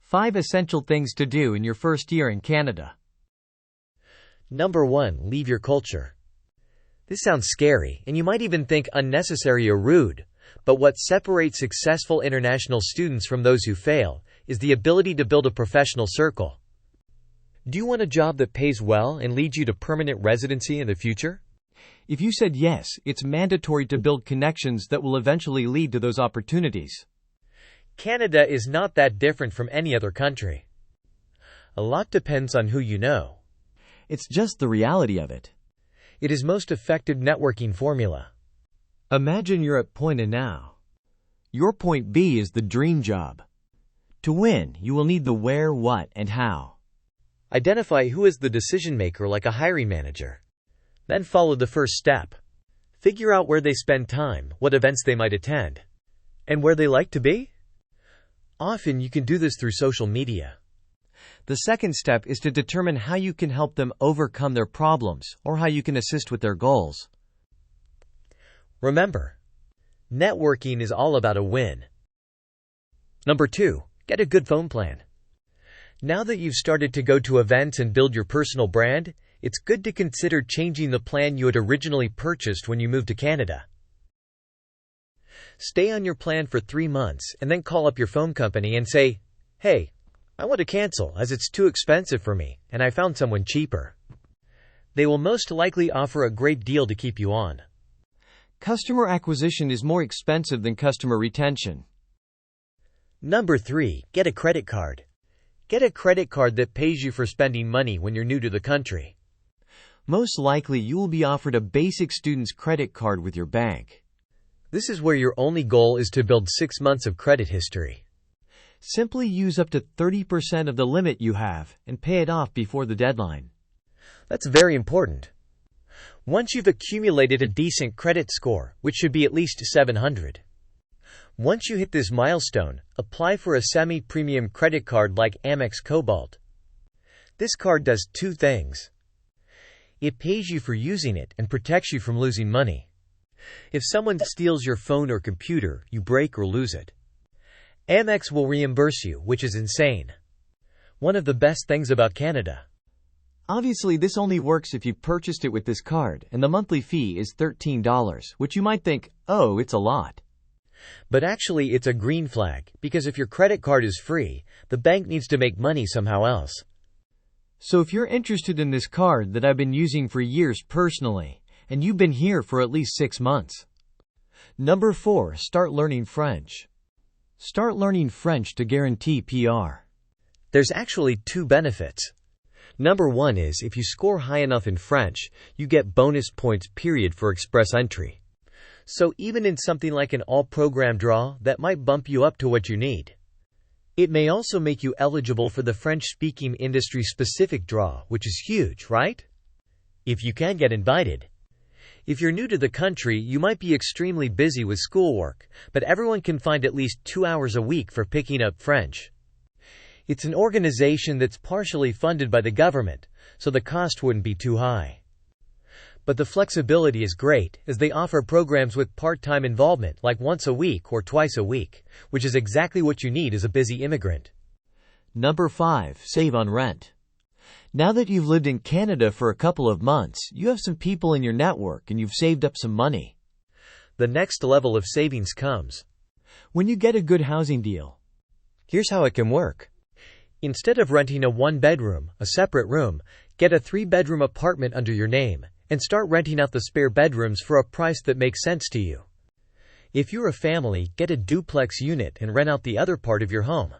5 essential things to do in your first year in Canada. Number 1. Leave your culture. This sounds scary, and you might even think unnecessary or rude, but what separates successful international students from those who fail is the ability to build a professional circle. Do you want a job that pays well and leads you to permanent residency in the future? If you said yes, it's mandatory to build connections that will eventually lead to those opportunities. Canada is not that different from any other country. A lot depends on who you know. It's just the reality of it. It is most effective networking formula. Imagine you're at point A now. Your point B is the dream job. To win, you will need the where, what, and how. Identify who is the decision maker like a hiring manager. Then follow the first step. Figure out where they spend time, what events they might attend, and where they like to be. Often you can do this through social media. The second step is to determine how you can help them overcome their problems or how you can assist with their goals. Remember, networking is all about a win. Number 2, get a good phone plan. Now that you've started to go to events and build your personal brand, it's good to consider changing the plan you had originally purchased when you moved to Canada. Stay on your plan for 3 months and then call up your phone company and say, "Hey, I want to cancel as it's too expensive for me and I found someone cheaper." They will most likely offer a great deal to keep you on. Customer acquisition is more expensive than customer retention. Number 3, get a credit card. Get a credit card that pays you for spending money when you're new to the country. Most likely you will be offered a basic student's credit card with your bank. This is where your only goal is to build 6 months of credit history. Simply use up to 30% of the limit you have and pay it off before the deadline. That's very important. Once you've accumulated a decent credit score, which should be at least 700. Once you hit this milestone, apply for a semi-premium credit card like Amex Cobalt. This card does 2 things. It pays you for using it and protects you from losing money. If someone steals your phone or computer, you break or lose it. Amex will reimburse you, which is insane. One of the best things about Canada. Obviously, this only works if you purchased it with this card, and the monthly fee is $13, which you might think, oh, it's a lot. But actually, it's a green flag, because if your credit card is free, the bank needs to make money somehow else. So if you're interested in this card that I've been using for years personally, and you've been here for at least 6 months. Number 4, start learning French. Start learning French to guarantee PR. There's actually 2 benefits. Number 1 is if you score high enough in French, you get bonus points period for express entry. So even in something like an all-program draw, that might bump you up to what you need. It may also make you eligible for the French-speaking industry-specific draw, which is huge, right? If you can get invited. If you're new to the country, you might be extremely busy with schoolwork, but everyone can find at least 2 hours a week for picking up French. It's an organization that's partially funded by the government, so the cost wouldn't be too high. But the flexibility is great, as they offer programs with part-time involvement like once a week or twice a week, which is exactly what you need as a busy immigrant. Number 5, save on rent. Now that you've lived in Canada for a couple of months, you have some people in your network and you've saved up some money. The next level of savings comes when you get a good housing deal. Here's how it can work. Instead of renting a 1-bedroom, a separate room, get a 3-bedroom apartment under your name, and start renting out the spare bedrooms for a price that makes sense to you. If you're a family, get a duplex unit and rent out the other part of your home.